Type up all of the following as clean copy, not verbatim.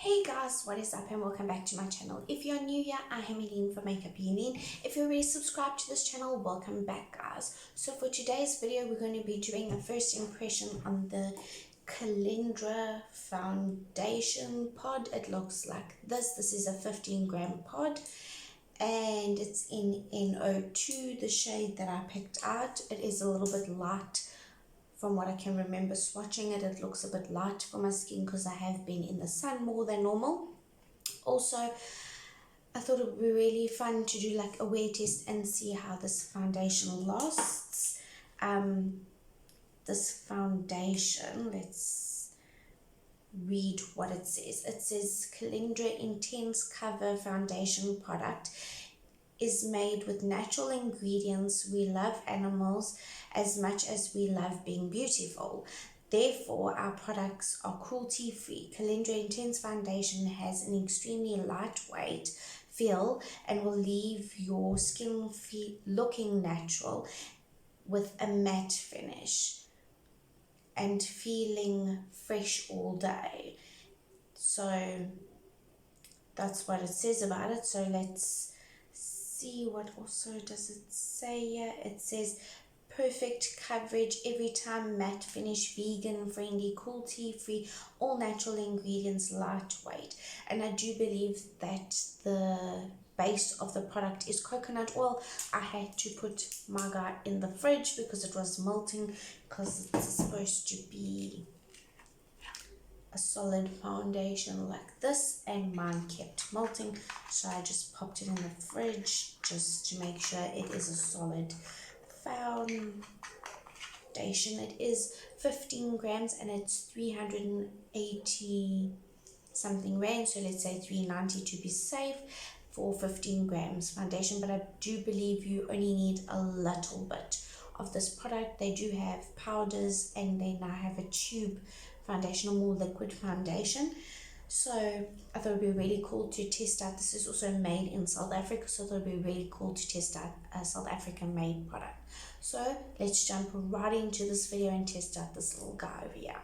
Hey guys, what is up and welcome back to my channel. If you're new here, I am Eileen for Makeup Union. If you're already subscribed to this channel, welcome back guys. So for today's video, we're going to be doing a first impression on the Calendra Foundation pod. It looks like this. This is a 15-gram pod and it's in N02, the shade that I picked out. It is a little bit light. From what I can remember swatching it, it looks a bit light for my skin because I have been in the sun more than normal. Also, I thought it would be really fun to do like a wear test and see how this foundation lasts. This foundation, let's read what it says. It says Calendra Intense Cover Foundation product is made with natural ingredients. We love animals as much as we love being beautiful. Therefore, our products are cruelty-free. Calendra Intense Foundation has an extremely lightweight feel and will leave your skin looking natural with a matte finish and feeling fresh all day. So that's what it says about it. So let's see what also does it say here. It says perfect coverage every time, matte finish, vegan friendly, cruelty free, all natural ingredients, lightweight. And I do believe that the base of the product is coconut oil. I had to put my guy in the fridge because it was melting, because it's supposed to be a solid foundation like this, and mine kept melting, so I just popped it in the fridge just to make sure it is a solid foundation. It is 15 grams and it's 380 something rand, so let's say 390 to be safe for 15 grams foundation. But I do believe you only need a little bit of this product. They do have powders and they now have a tube foundation, or more liquid foundation. So I thought it would be really cool to test out. This is also made in South Africa, so I thought it would be really cool to test out a South African made product. So let's jump right into this video and test out this little guy over here.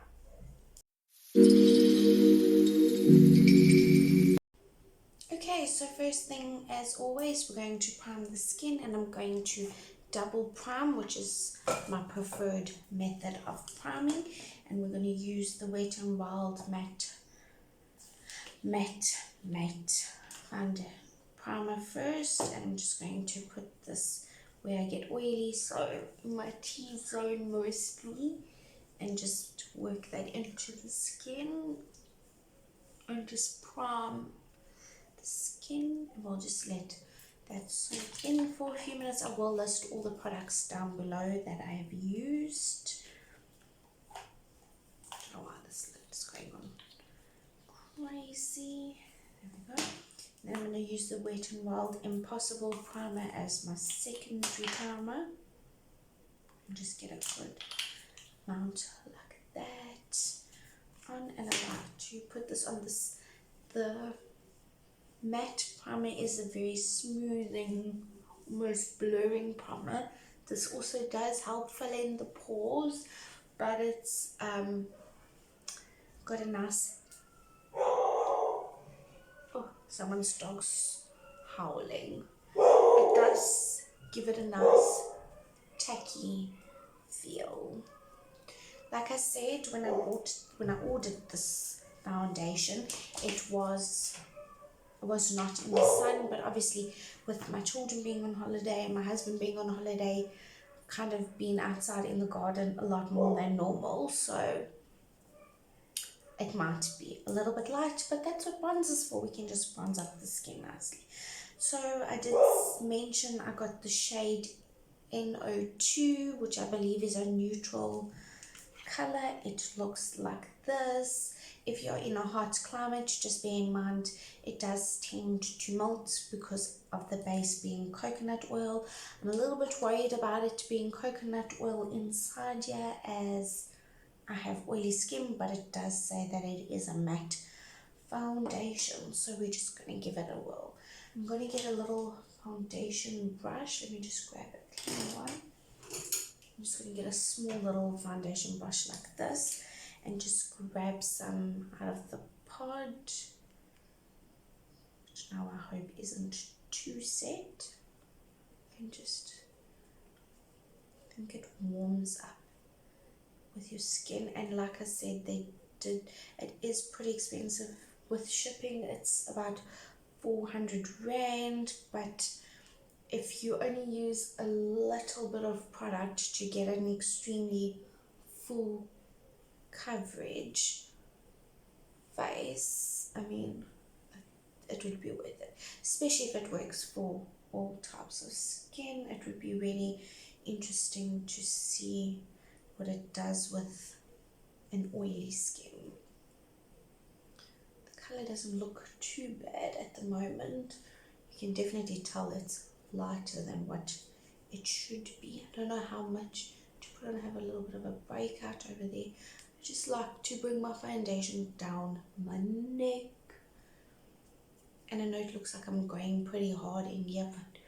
Okay, so first thing, as always, we're going to prime the skin, and I'm going to double prime, which is my preferred method of priming. And we're going to use the Wet n Wild matte primer first, and I'm just going to put this where I get oily, so my T-zone mostly, and just work that into the skin and just prime the skin. And we'll just let that soak in for a few minutes. I will list all the products down below that I have used. I don't know why this is going on crazy. There we go. Then I'm going to use the Wet n Wild Impossible Primer as my secondary primer. And just get a good amount like that on. And I like to put this on this. The matte primer is a very smoothing, almost blurring primer. This also does help fill in the pores, but it's got a nice, oh, someone's dog's howling. It does give it a nice tacky feel. Like I said, when I ordered this foundation, it was not in the sun, but obviously with my children being on holiday and my husband being on holiday, kind of been outside in the garden a lot more than normal, so it might be a little bit light, but that's what bronze is for. We can just bronze up the skin nicely. So I did mention I got the shade N02, which I believe is a neutral color. It looks like this. If you're in a hot climate, just bear in mind it does tend to melt because of the base being coconut oil. I'm a little bit worried about it being coconut oil inside here, as I have oily skin, but it does say that it is a matte foundation, so we're just going to give it a whirl. I'm going to get a little foundation brush. Let me just grab a clean one. I'm just going to get a small little foundation brush like this and just grab some out of the pod now I hope isn't too set. You can just, I think it warms up with your skin, and like I said, it is pretty expensive with shipping. It's about 400 rand, but if you only use a little bit of product to get an extremely full coverage face, I mean, it would be worth it, especially if it works for all types of skin. It would be really interesting to see what it does with an oily skin. The color doesn't look too bad at the moment. You can definitely tell it's lighter than what it should be. I don't know how much to put on. I have a little bit of a breakout over there. I just like to bring my foundation down my neck. And I know it looks like I'm going pretty hard in here, but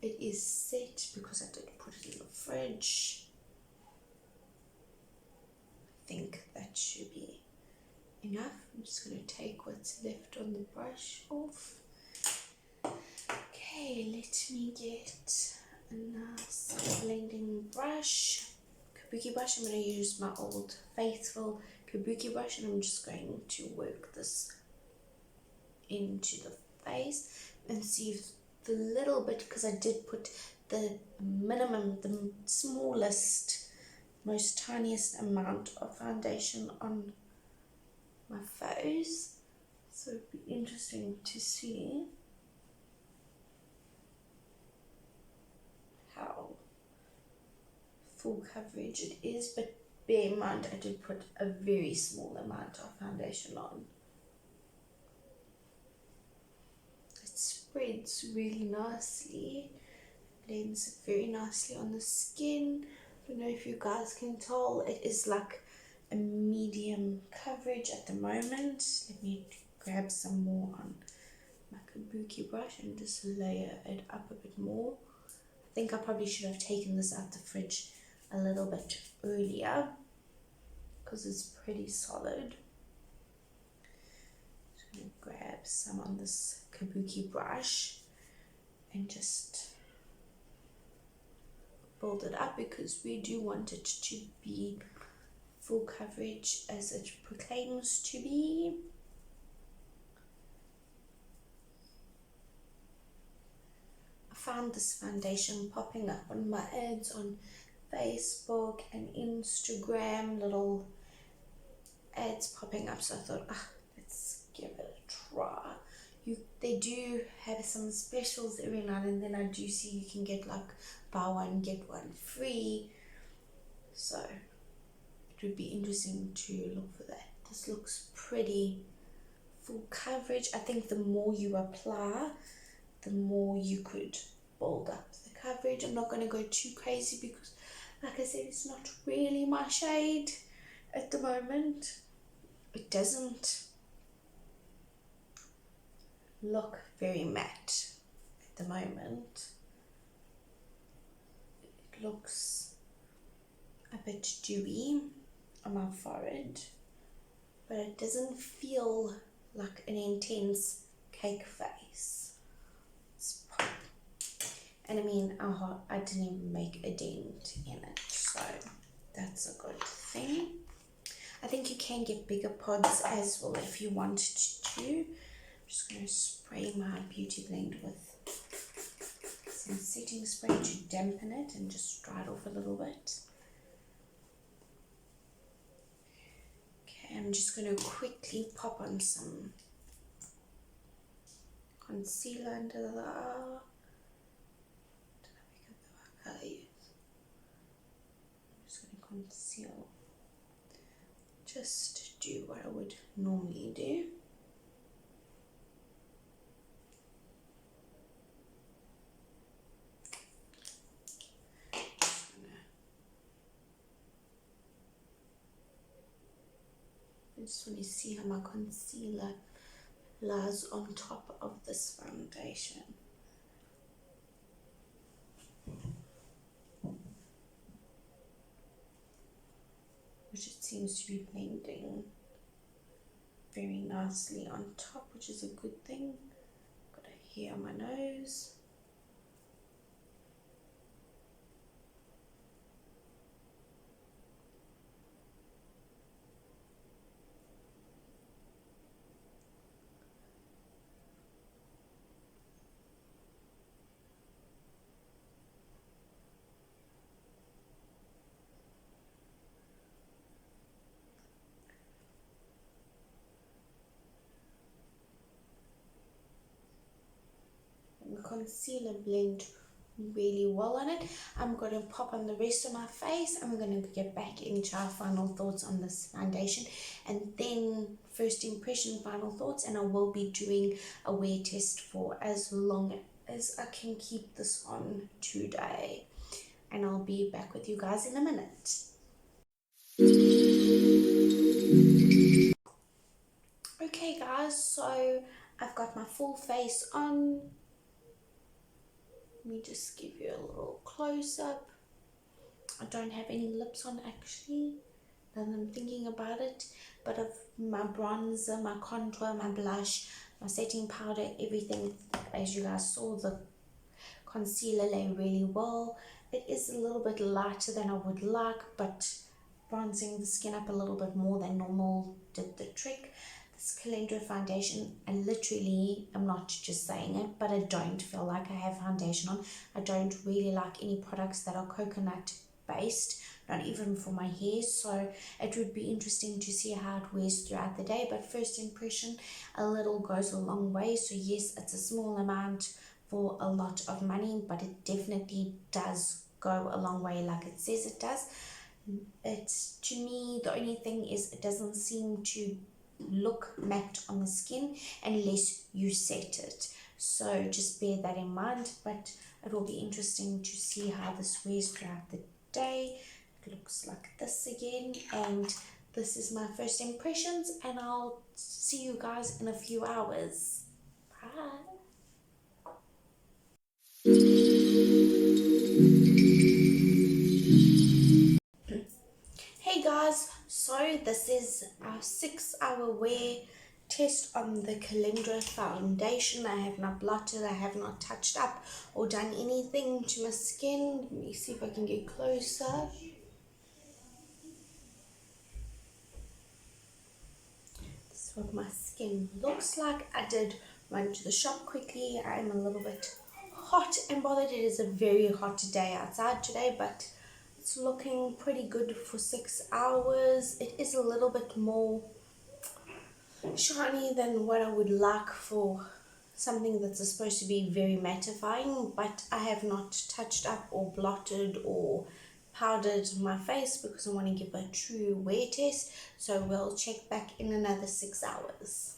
it is set because I did put it in the fridge. I think that should be enough. I'm just going to take what's left on the brush off. Okay, let me get a nice blending brush, kabuki brush. I'm going to use my old faithful kabuki brush, and I'm just going to work this into the face and see if the little bit, because I did put the minimum, the smallest, most tiniest amount of foundation on my face, so it'd be interesting to see how full coverage it is. But bear in mind, I did put a very small amount of foundation on. It spreads really nicely, blends very nicely on the skin. I don't know if you guys can tell, it is like a medium coverage at the moment. Let me grab some more on my kabuki brush and just layer it up a bit more. I think I probably should have taken this out the fridge a little bit earlier because it's pretty solid. Just going to grab some on this kabuki brush and just build it up, because we do want it to be full coverage as it proclaims to be. I found this foundation popping up on my ads on Facebook and Instagram, little ads popping up, so I thought, let's give it a try. They do have some specials every now and then. I do see you can get like buy one get one free, so it would be interesting to look for that. This looks pretty full coverage. I think the more you apply, the more you could build up the coverage. I'm not going to go too crazy because, like I said, it's not really my shade at the moment. It doesn't look very matte at the moment. It looks a bit dewy on my forehead, but it doesn't feel like an intense cake face. It's pop. And I mean, I didn't even make a dent in it, so that's a good thing. I think you can get bigger pods as well if you wanted to. I'm just going to spray my beauty blend with some setting spray to dampen it and just dry it off a little bit. Okay, I'm just going to quickly pop on some concealer under the eye. I'm just going to conceal, just do what I would normally do. I just want to see how my concealer lies on top of this foundation. Which it seems to be blending very nicely on top, which is a good thing. Got to here on my nose. The concealer blend really well on it. I'm going to pop on the rest of my face and we're going to get back into our final thoughts on this foundation, and then first impression, final thoughts, and I will be doing a wear test for as long as I can keep this on today, and I'll be back with you guys in a minute. Okay guys, so I've got my full face on. Let me just give you a little close-up. I don't have any lips on actually, now that I'm thinking about it, but of my bronzer, my contour, my blush, my setting powder, everything. As you guys saw, the concealer lay really well. It is a little bit lighter than I would like, but bronzing the skin up a little bit more than normal did the trick. This Calendra foundation, I literally, I'm not just saying it, but I don't feel like I have foundation on. I don't really like any products that are coconut based, not even for my hair, so it would be interesting to see how it wears throughout the day. But first impression, a little goes a long way. So yes, it's a small amount for a lot of money, but it definitely does go a long way like it says it does. It's, to me, the only thing is it doesn't seem to look matte on the skin unless you set it, so just bear that in mind. But it will be interesting to see how this wears throughout the day. It looks like this again, and this is my first impressions, and I'll see you guys in a few hours. Bye. Hey guys, so this is our 6-hour wear test on the Calendra foundation. I have not blotted, I have not touched up or done anything to my skin. Let me see if I can get closer. This is what my skin looks like. I did run to the shop quickly. I am a little bit hot and bothered. It is a very hot day outside today, but it's looking pretty good for 6 hours. It is a little bit more shiny than what I would like for something that's supposed to be very mattifying, but I have not touched up or blotted or powdered my face because I want to give a true wear test. So we'll check back in another 6 hours.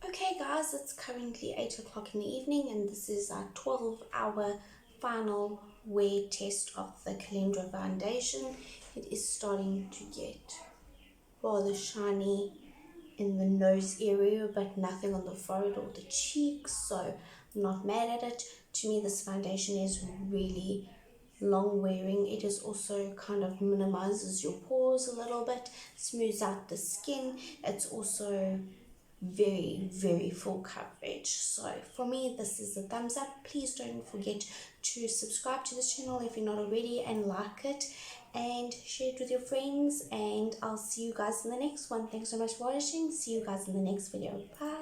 Okay guys, it's currently 8 o'clock in the evening, and this is our 12-hour final wear test of the Calendra foundation. It is starting to get rather shiny in the nose area, but nothing on the forehead or the cheeks, so I'm not mad at it. To me, this foundation is really long wearing. It is also kind of minimizes your pores a little bit, smooths out the skin. It's also very full coverage. So for me, this is a thumbs up. Please don't forget to subscribe to this channel if you're not already, and like it and share it with your friends, and I'll see you guys in the next one. Thanks so much for watching. See you guys in the next video. Bye.